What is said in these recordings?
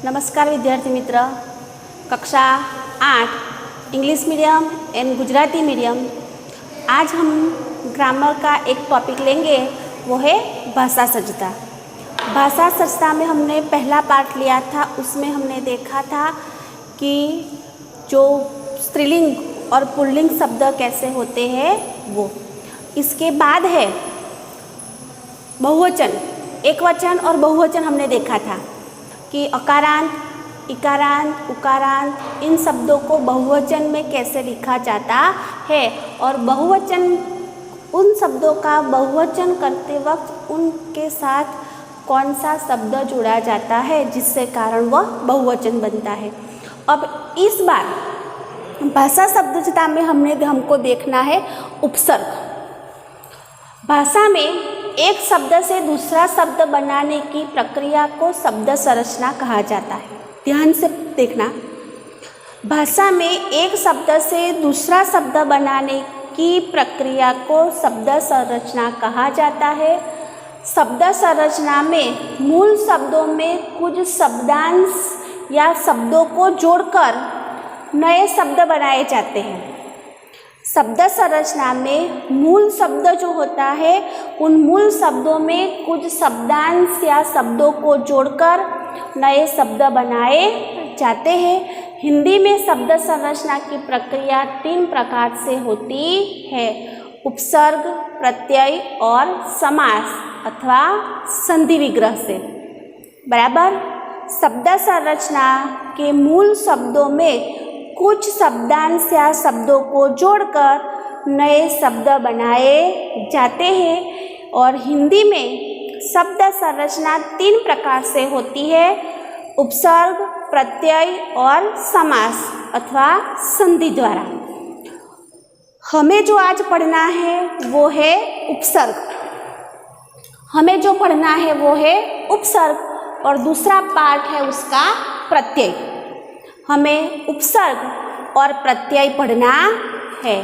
नमस्कार विद्यार्थी मित्र, कक्षा 8 English medium and Gujarati medium. आज हम ग्रामर का एक टॉपिक लेंगे, वो है भाषा सज्जता। भाषा सज्जता में हमने पहला पार्ट लिया था, उसमें हमने देखा था कि जो स्त्रीलिंग और पुल्लिंग शब्द कैसे होते हैं वो। इसके बाद है बहुवचन, एकवचन और बहुवचन हमने देखा था कि अकारांत, इकारांत, उकारांत इन शब्दों को बहुवचन में कैसे लिखा जाता है और बहुवचन उन शब्दों का बहुवचन करते वक्त उनके साथ कौन सा शब्द जोड़ा जाता है जिससे कारण वह बहुवचन बनता है। अब इस बार भाषा सज्जता में हमको देखना है उपसर्ग। भाषा में एक शब्द से दूसरा शब्द बनाने की प्रक्रिया को शब्द संरचना कहा जाता है। ध्यान से देखना, भाषा में एक शब्द से दूसरा शब्द बनाने की प्रक्रिया को शब्द संरचना कहा जाता है। शब्द संरचना में मूल शब्दों में कुछ शब्दांश या शब्दों को जोड़कर नए शब्द बनाए जाते हैं। शब्द संरचना में मूल शब्द जो होता है उन मूल शब्दों में कुछ शब्दांश या शब्दों को जोड़कर नए शब्द बनाए जाते हैं। हिंदी में शब्द संरचना की प्रक्रिया 3 प्रकार से होती है: उपसर्ग, प्रत्यय और समास अथवा संधि विग्रह से। बराबर। शब्द संरचना के मूल शब्दों में कुछ शब्दांश या शब्दों को जोड़कर नए शब्द बनाए जाते हैं और हिंदी में शब्द संरचना 3 प्रकार से होती है: उपसर्ग, प्रत्यय और समास अथवा संधि द्वारा। हमें जो आज पढ़ना है वो है उपसर्ग। और दूसरा पार्ट है उसका प्रत्यय। हमें उपसर्ग और प्रत्यय पढ़ना है।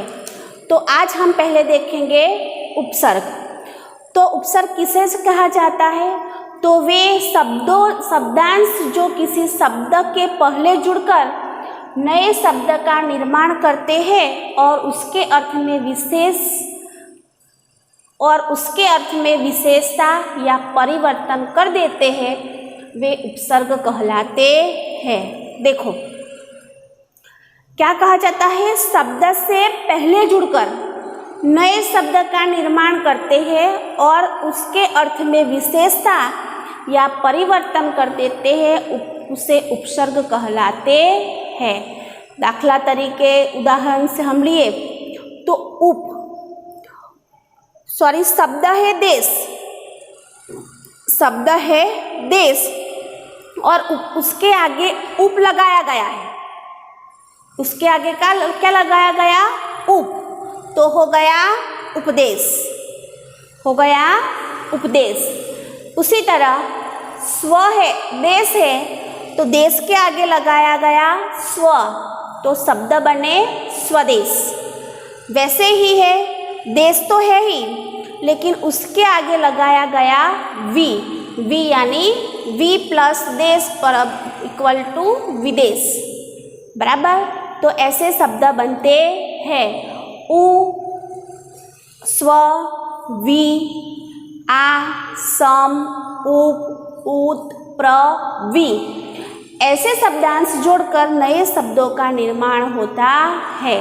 तो आज हम पहले देखेंगे उपसर्ग। तो उपसर्ग किसे कहा जाता है? तो वे शब्दांश जो किसी शब्द के पहले जुड़कर नए शब्द का निर्माण करते हैं और उसके अर्थ में विशेषता या परिवर्तन कर देते हैं, वे उपसर्ग कहलाते हैं। देखो क्या कहा जाता है? शब्द से पहले जुड़कर नए शब्द का निर्माण करते हैं और उसके अर्थ में विशेषता या परिवर्तन कर देते हैं, उसे उपसर्ग कहलाते हैं। दाखला तरीके उदाहरण से हम लिए तो शब्द है देश और उसके आगे उप लगाया गया है। उसके आगे क्या लगाया गया? उप। तो हो गया उपदेश। उसी तरह स्व है, देश है, तो देश के आगे लगाया गया स्व, तो शब्द बने स्वदेश। वैसे ही है, देश तो है ही, लेकिन उसके आगे लगाया गया वी यानी वी प्लस देश पर इक्वल टू विदेश। बराबर। तो ऐसे शब्द बनते हैं: उ, स्व, वी, आ, सम, उप, उत, प्र, वी। ऐसे शब्दांश जोड़कर नए शब्दों का निर्माण होता है।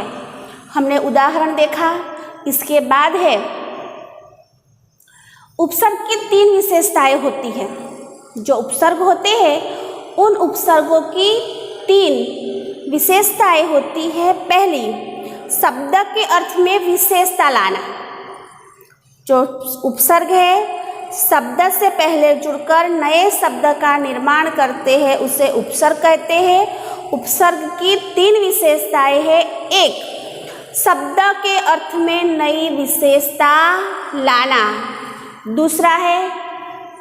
हमने उदाहरण देखा। इसके बाद है उपसर्ग की 3 विशेषताएं होती है। जो उपसर्ग होते हैं उन उपसर्गों की 3 विशेषताएं होती है। पहली, शब्द के अर्थ में विशेषता लाना। जो उपसर्ग है शब्द से पहले जुड़कर नए शब्द का निर्माण करते हैं, उसे उपसर्ग कहते हैं। उपसर्ग की 3 विशेषताएं हैं। 1, शब्द के अर्थ में नई विशेषता लाना। दूसरा है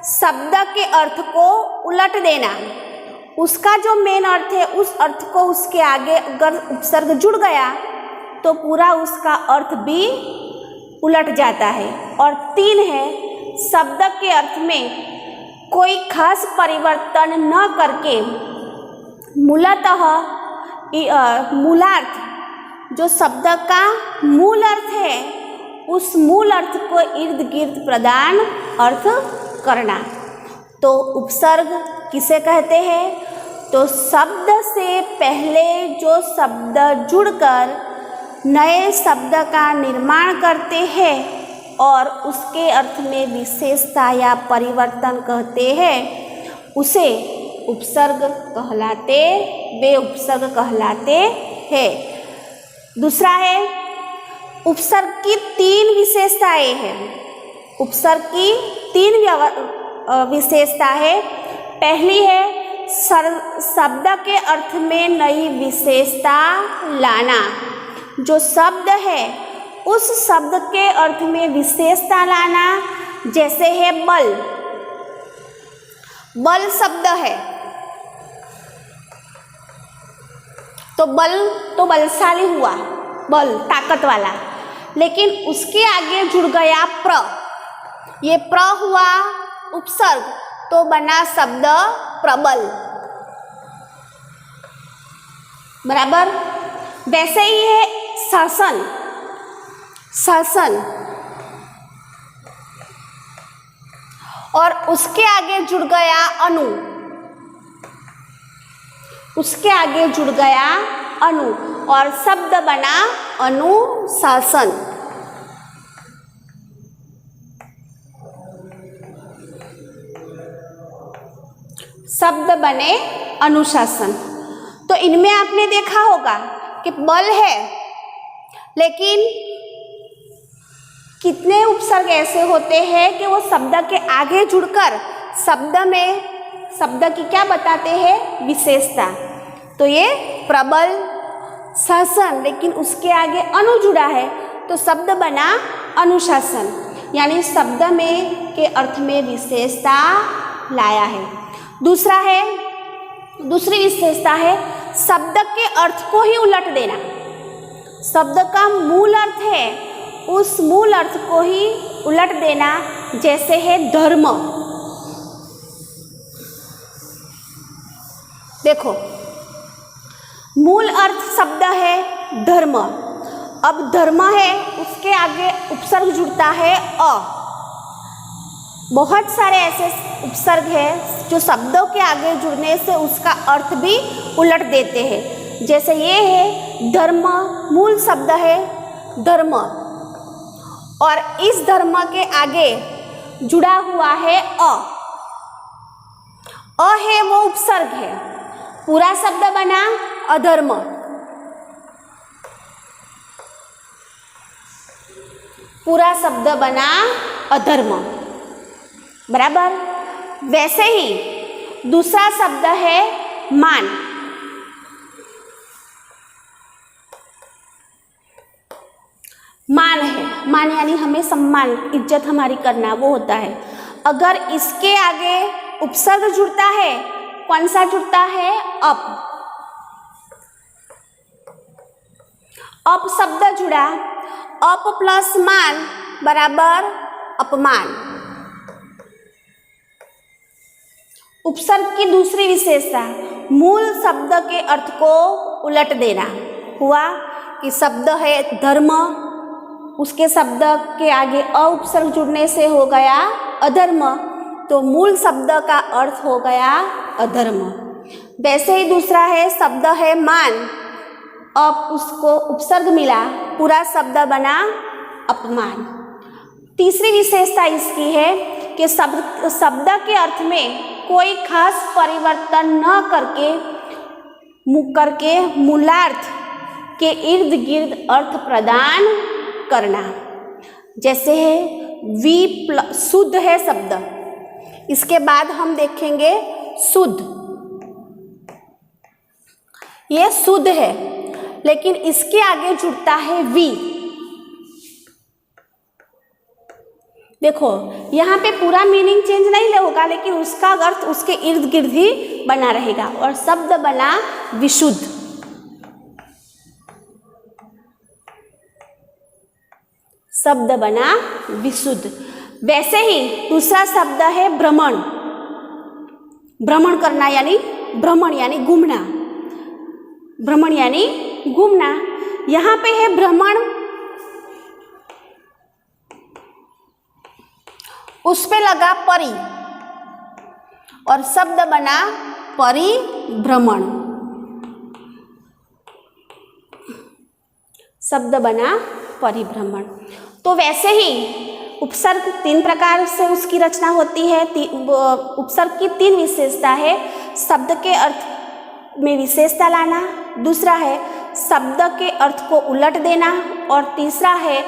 शब्द के अर्थ को उलट देना। उसका जो मेन अर्थ है उस अर्थ को उसके आगे अगर उपसर्ग जुड़ गया तो पूरा उसका अर्थ भी उलट जाता है। और 3 है शब्द के अर्थ में कोई खास परिवर्तन न करके मूलतः मूलार्थ, जो शब्द का मूल अर्थ है उस मूल अर्थ को इर्द गिर्द प्रदान अर्थ करना। तो उपसर्ग किसे कहते हैं? तो शब्द से पहले जो शब्द जुड़कर नए शब्द का निर्माण करते हैं और उसके अर्थ में विशेषता या परिवर्तन कहते हैं, उसे उपसर्ग कहलाते, वे उपसर्ग कहलाते हैं। दूसरा है, उपसर्ग की 3 विशेषताएं हैं। उपसर्ग की 3 विशेषता है। पहली है शब्द के अर्थ में नई विशेषता लाना। जो शब्द है उस शब्द के अर्थ में विशेषता लाना, जैसे है बल। बल शब्द है तो बल तो बलशाली हुआ, बल ताकत वाला, लेकिन उसके आगे जुड़ गया प्र, ये प्र हुआ उपसर्ग तो बना शब्द प्रबल। बराबर। वैसे ही है शासन। शासन और उसके आगे जुड़ गया अनु, उसके आगे जुड़ गया अनु और शब्द बना अनुशासन। शब्द बने अनुशासन। तो इनमें आपने देखा होगा कि बल है, लेकिन कितने उपसर्ग ऐसे होते हैं कि वो शब्द के आगे जुड़कर शब्द में शब्द की क्या बताते हैं? विशेषता। तो ये प्रबल, शासन, लेकिन उसके आगे अनु जुड़ा है तो शब्द बना अनुशासन, यानी शब्द में के अर्थ में विशेषता लाया है। दूसरा है, दूसरी विशेषता है शब्द के अर्थ को ही उलट देना। शब्द का मूल अर्थ है उस मूल अर्थ को ही उलट देना, जैसे है धर्म। देखो, मूल अर्थ शब्द है धर्म। अब धर्म है, उसके आगे उपसर्ग जुड़ता है अ। बहुत सारे ऐसे उपसर्ग हैं जो शब्दों के आगे जुड़ने से उसका अर्थ भी उलट देते हैं। जैसे ये है धर्म, मूल शब्द है धर्म और इस धर्म के आगे जुड़ा हुआ है अ। अ है वो उपसर्ग है, पूरा शब्द बना अधर्म। पूरा शब्द बना अधर्म। बराबर। वैसे ही दूसरा शब्द है मान। मान है, मान यानी हमें सम्मान, इज्जत हमारी करना, वो होता है। अगर इसके आगे उपसर्ग जुड़ता है, कौन सा जुड़ता है? अप। अप शब्द जुड़ा, अप प्लस मान बराबर अपमान। उपसर्ग की दूसरी विशेषता मूल शब्द के अर्थ को उलट देना हुआ कि शब्द है धर्म, उसके शब्द के आगे अ उपसर्ग जुड़ने से हो गया अधर्म, तो मूल शब्द का अर्थ हो गया अधर्म। वैसे ही दूसरा है शब्द है मान, अब उसको उपसर्ग मिला, पूरा शब्द बना अपमान। तीसरी विशेषता इसकी है कि शब्द के अर्थ में कोई खास परिवर्तन न करके मूलार्थ के इर्द गिर्द अर्थ प्रदान करना। जैसे है शुद्ध है शब्द, इसके बाद हम देखेंगे शुद्ध। ये शुद्ध है, लेकिन इसके आगे जुड़ता है वी। देखो, यहाँ पे पूरा मीनिंग चेंज नहीं होगा, लेकिन उसका अर्थ उसके इर्द गिर्द ही बना रहेगा और शब्द बना विशुद्ध। शब्द बना विशुद्ध। वैसे ही दूसरा शब्द है भ्रमण। भ्रमण करना यानी भ्रमण यानी घूमना। भ्रमण यानी घूमना। यहाँ पे है भ्रमण, उस पे लगा परि और शब्द बना परिभ्रमण, शब्द बना परिभ्रमण। तो वैसे ही उपसर्ग 3 प्रकार से उसकी रचना होती है। उपसर्ग की 3 विशेषता है। शब्द के अर्थ में विशेषता लाना, दूसरा है शब्द के अर्थ को उलट देना, और तीसरा है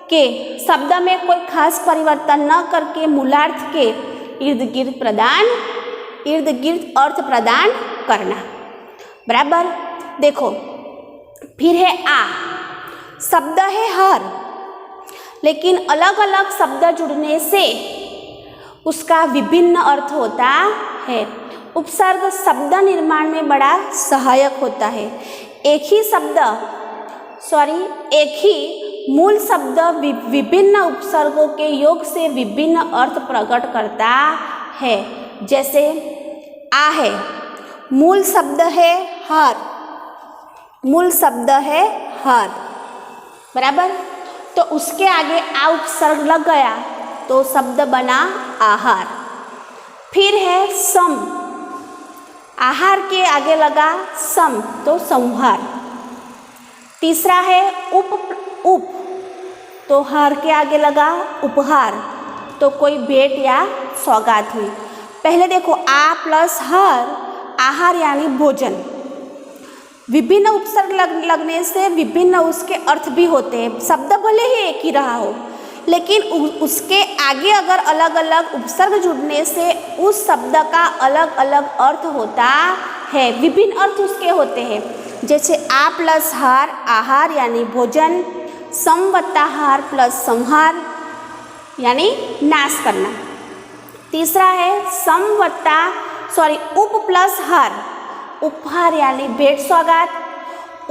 कि शब्द में कोई खास परिवर्तन न करके मूलार्थ के इर्द गिर्द अर्थ प्रदान करना। बराबर। देखो फिर है आ, शब्द है हर, लेकिन अलग अलग शब्द जुड़ने से उसका विभिन्न अर्थ होता है। उपसर्ग शब्द निर्माण में बड़ा सहायक होता है। एक ही मूल शब्द विभिन्न उपसर्गों के योग से विभिन्न अर्थ प्रकट करता है। जैसे आ है, मूल शब्द है हर, बराबर। तो उसके आगे आ उपसर्ग लग गया तो शब्द बना आहार। फिर है सम, आहार के आगे लगा सम तो संहार। तीसरा है उप, तो हार के आगे लगा उपहार, तो कोई भेंट या सौगात हुई। पहले देखो आ प्लस हर, आहार यानी भोजन। विभिन्न उपसर्ग लगने से विभिन्न उसके अर्थ भी होते हैं। शब्द भले ही एक ही रहा हो, लेकिन उसके आगे अगर अलग अलग उपसर्ग जुड़ने से उस शब्द का अलग अलग अर्थ होता है, विभिन्न अर्थ उसके होते हैं। जैसे आ प्लस हार, आहार यानी भोजन, समवत्ताहार प्लस संहार यानी नाश करना। तीसरा है उप प्लस हार, उपहार यानी भेंट सौगात।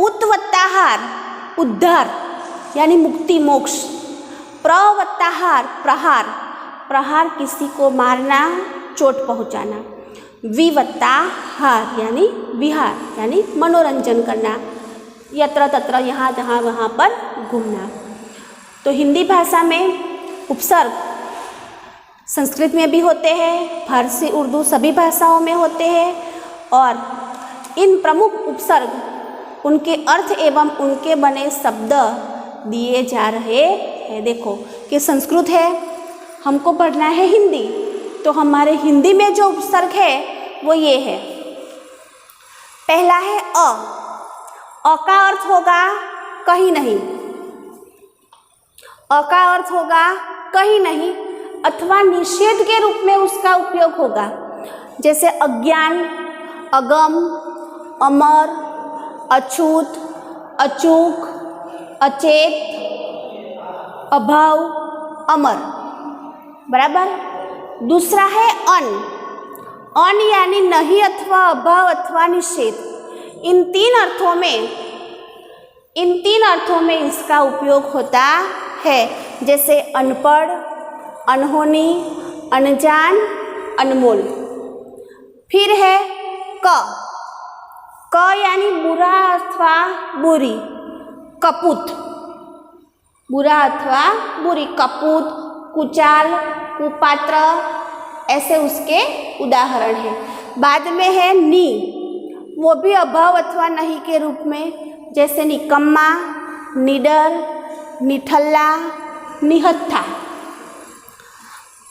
उत्वत्ताहार उद्धार यानी मुक्ति मोक्ष। प्रवत्ताहार प्रहार किसी को मारना, चोट पहुंचाना। विवत्ताहार यानी विहार यानी मनोरंजन करना, यत्र तत्र यहाँ जहाँ वहाँ पर घूमना। तो हिंदी भाषा में उपसर्ग संस्कृत में भी होते हैं, फारसी, उर्दू सभी भाषाओं में होते हैं, और इन प्रमुख उपसर्ग उनके अर्थ एवं उनके बने शब्द दिए जा रहे हैं। देखो कि संस्कृत है, हमको पढ़ना है हिंदी, तो हमारे हिंदी में जो उपसर्ग है वो ये है। पहला है अ का अर्थ होगा कहीं नहीं, अ का अर्थ होगा कहीं नहीं अथवा निषेध के रूप में उसका उपयोग होगा। जैसे अज्ञान, अगम, अमर, अछूत, अचूक, अचेत, अभाव, अमर। बराबर। दूसरा है अन यानी नहीं अथवा अभाव अथवा निषेध। इन तीन अर्थों में इसका उपयोग होता है। जैसे अनपढ़, अनहोनी, अनजान, अनमोल। फिर है क यानी बुरा अथवा बुरी, कपूत, बुरा अथवा बुरी, कपूत, कुचाल, कुपात्र, ऐसे उसके उदाहरण हैं। बाद में है नी, वो भी अभाव अथवा नहीं के रूप में, जैसे निकम्मा, निडर, निठल्ला, निहत्था।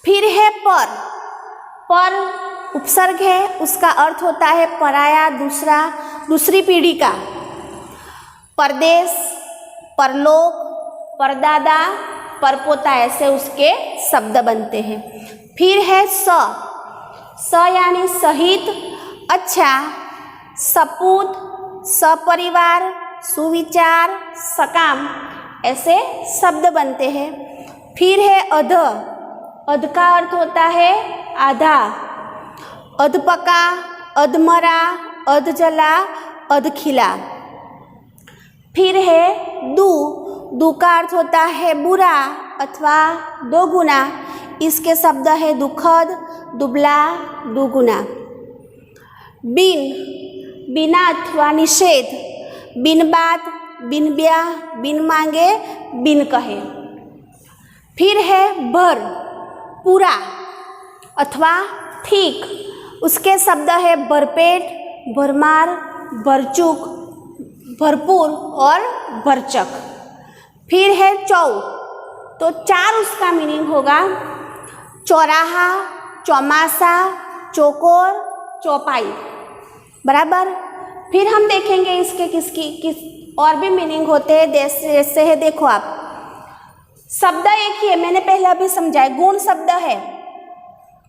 फिर है पर उपसर्ग है, उसका अर्थ होता है पराया, दूसरी पीढ़ी का। परदेश, परलोक, परदादा, परपोता, ऐसे उसके शब्द बनते हैं। फिर है स यानी सहित, अच्छा, सपूत, सपरिवार, सुविचार, सकाम, ऐसे शब्द बनते हैं। फिर है अध का अर्थ होता है आधा, अधपका, अधमरा, अधजला, अधखिला। फिर है दू का अर्थ होता है बुरा अथवा दोगुना, इसके शब्द है दुखद, दुबला, दुगुना। बिना अथवा निषेध, बिन बात, बिन ब्याह, बिन मांगे, बिन कहे। फिर है भर, पूरा अथवा ठीक, उसके शब्द है भरपेट, भरमार, भरचूक, भरपूर और भरचक। फिर है चौ, तो चार उसका मीनिंग होगा चौराहा, चौमासा, चौकोर, चौपाई, बराबर। फिर हम देखेंगे इसके किस और भी मीनिंग होते हैं, जैसे है, देखो आप, शब्द एक ही है, मैंने पहले अभी समझाया, गुण शब्द है,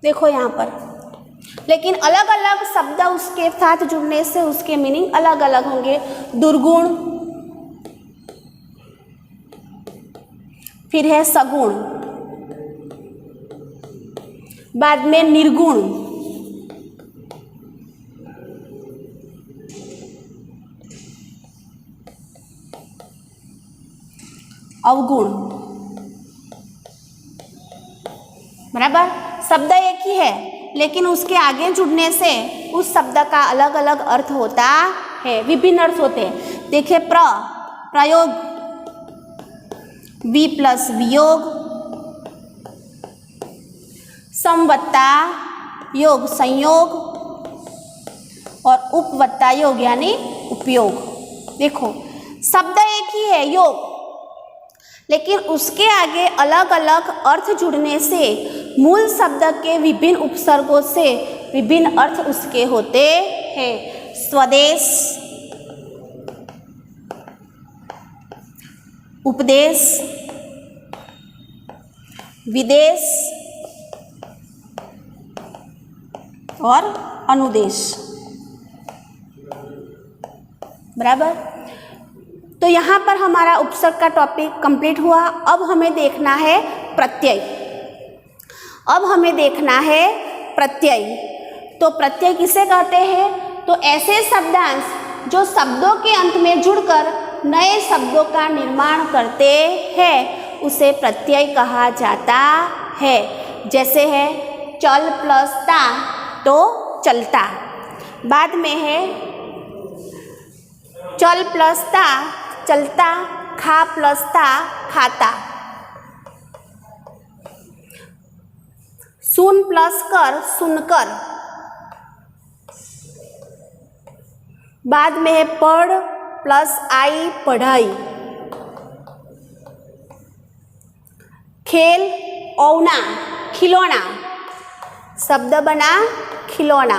देखो यहाँ पर, लेकिन अलग अलग शब्द उसके साथ जुड़ने से उसके मीनिंग अलग अलग होंगे। दुर्गुण, फिर है सगुण, बाद में निर्गुण, अवगुण, बराबर। शब्द एक ही है, लेकिन उसके आगे जुड़ने से उस शब्द का अलग अलग अर्थ होता है, विभिन्न अर्थ होते हैं। देखिए, प्रयोग, वि प्लस वियोग, समवत्ता योग संयोग, और उपवत्ता योग यानी उपयोग। देखो, शब्द एक ही है योग, लेकिन उसके आगे अलग अलग अर्थ जुड़ने से मूल शब्द के विभिन्न उपसर्गों से विभिन्न अर्थ उसके होते हैं। स्वदेश, उपदेश, विदेश और अनुदेश, बराबर। तो यहाँ पर हमारा उपसर्ग का टॉपिक कंप्लीट हुआ। अब हमें देखना है प्रत्यय। अब हमें देखना है प्रत्यय। तो प्रत्यय किसे कहते हैं? तो ऐसे शब्दांश जो शब्दों के अंत में जुड़कर नए शब्दों का निर्माण करते हैं उसे प्रत्यय कहा जाता है। जैसे है चल प्लस ता तो चलता, बाद में है चल प्लस ता चलता, खा प्लस ता खाता, सुन प्लस कर सुनकर, बाद में है पढ़ प्लस आई पढ़ाई, खेल औना खिलौना, शब्द बना खिलौना,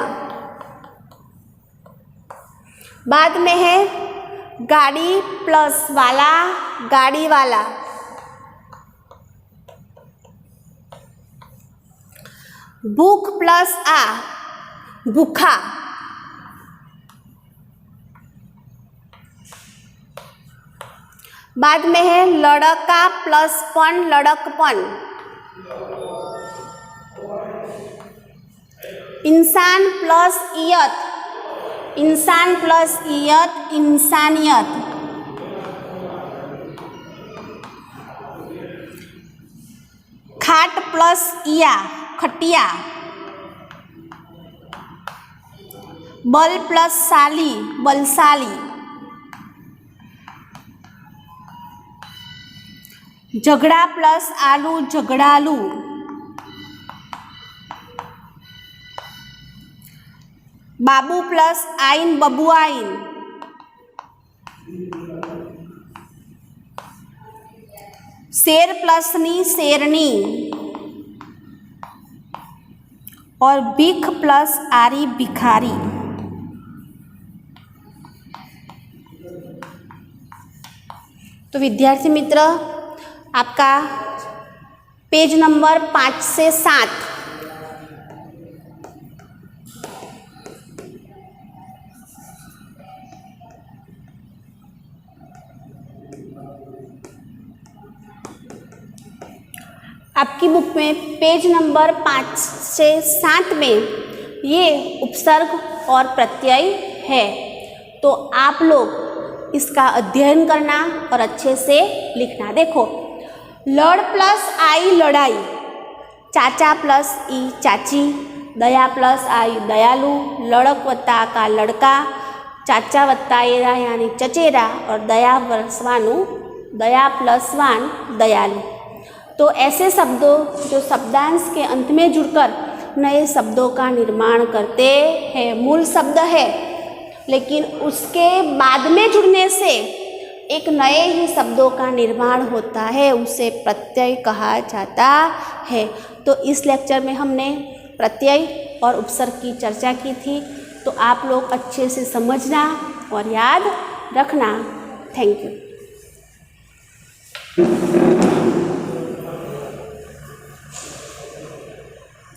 बाद में है गाड़ी प्लस वाला गाड़ी वाला, भूख प्लस आ भूखा, बाद में है लड़का प्लस पन लड़कपन, इंसान प्लस इयत इंसान प्लस इयत इंसानियत, खाट प्लस इया खटिया, बल प्लस साली बलशाली, झगड़ा प्लस आलू झगड़ालू, बाबू प्लस आइन बबुआइन, शेर प्लस नी शेरनी, और भिख प्लस आरी भिखारी। तो विद्यार्थी मित्र, आपका पेज नंबर 5 से 7 आपकी बुक में पेज नंबर 5 से 7 में ये उपसर्ग और प्रत्यय है। तो आप लोग इसका अध्ययन करना और अच्छे से लिखना। देखो, लड़ प्लस आई लड़ाई, चाचा प्लस ई चाची, दया प्लस आई दयालु, लड़क वत्ता का लड़का, चाचा वत्ता एरा यानी चचेरा और दया वरसवानु दया प्लस वान दयालु। तो ऐसे शब्दों जो शब्दांश के अंत में जुड़कर नए शब्दों का निर्माण करते हैं, मूल शब्द है लेकिन उसके बाद में जुड़ने से एक नए ही शब्दों का निर्माण होता है, उसे प्रत्यय कहा जाता है। तो इस लेक्चर में हमने प्रत्यय और उपसर्ग की चर्चा की थी, तो आप लोग अच्छे से समझना और याद रखना। Thank you.